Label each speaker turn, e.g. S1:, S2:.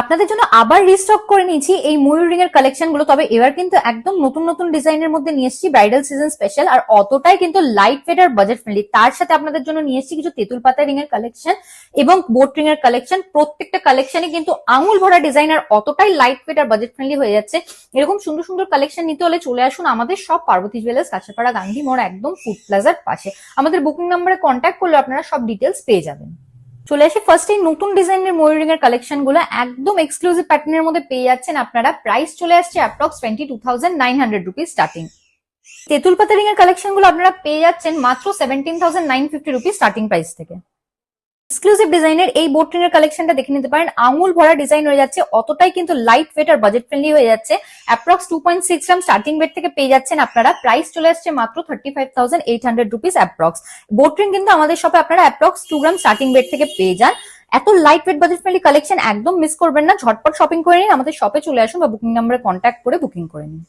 S1: আপনাদের জন্য আবার রিস্টক করে নিয়েছি এই ময়ূর রিং এর কালেকশন গুলো। তবে এবার কিন্তু একদম নতুন নতুন ডিজাইনের মধ্যে নিয়ে এসেছি, ব্রাইডাল সিজন স্পেশাল, আর অতটাই কিন্তু লাইট ওয়েট আর বাজেট ফ্রেন্ডলি। তার সাথে আপনাদের জন্য নিয়ে এসেছি কিছু তেঁতুল পাতা রিং এর কালেকশন এবং বোট রিং এর কালেকশন। প্রত্যেকটা কালেকশনে কিন্তু আঙুল ভরা ডিজাইন আর অতটাই লাইট ওয়েট আর বাজেট ফ্রেন্ডলি হয়ে যাচ্ছে। এরকম সুন্দর সুন্দর কালেকশন নিতে হলে চলে আসুন আমাদের সব পার্বতী জুয়েলার্স, কাঁচরাপাড়া, গান্ধী মোড়, একদম ফুড প্লাজার পাশে। আমাদের বুকিং নাম্বারে কন্ট্যাক্ট করলে আপনারা সব ডিটেলস পেয়ে যাবেন। চলে আসি ফার্স্ট এই নতুন ডিজাইনের ময়ূর রিং এর কালেকশন গুলো, একদম এক্সক্লুসিভ প্যাটার্নের মধ্যে পেয়ে যাচ্ছেন আপনারা। প্রাইস চলে আসছে অ্যাপ্রক্স 22,900 রুপিস স্টার্টিং। তেঁতুল পাতা রিং এর কালেকশন গুলো আপনারা পেয়ে যাচ্ছেন মাত্র 17,950 রুপিস স্টার্টিং প্রাইস থেকে। এক্সক্লুসিভ ডিজাইনের এই বোট রিং এর কালেকশনটা দেখে নিতে পারেন। আঙুল ভরা ডিজাইন হয়ে যাচ্ছে, অতটাই কিন্তু লাইট ওয়েট আর বাজেট ফ্রেন্ডলি হয়ে যাচ্ছে। অ্যাপ্রক্স 2.6 গ্রাম স্টার্টিং ওয়েট থেকে পেয়ে যাচ্ছেন আপনারা। প্রাইস চলে আসছে মাত্র 35,800 রুপিস অ্যাপ্রক্স। বোট রিং কিন্তু আমাদের শপে আপনারা অ্যাপ্রক্স 2 গ্রাম স্টার্টিং ওয়েট থেকে পেয়ে যান। এত light weight budget friendly collection একদম মিস করবেন না, ঝটপট শপিং করে নিন, আমাদের শপে চলে আসুন বা বুকিং নাম্বারে কন্ট্যাক্ট করে বুকিং করে নিন।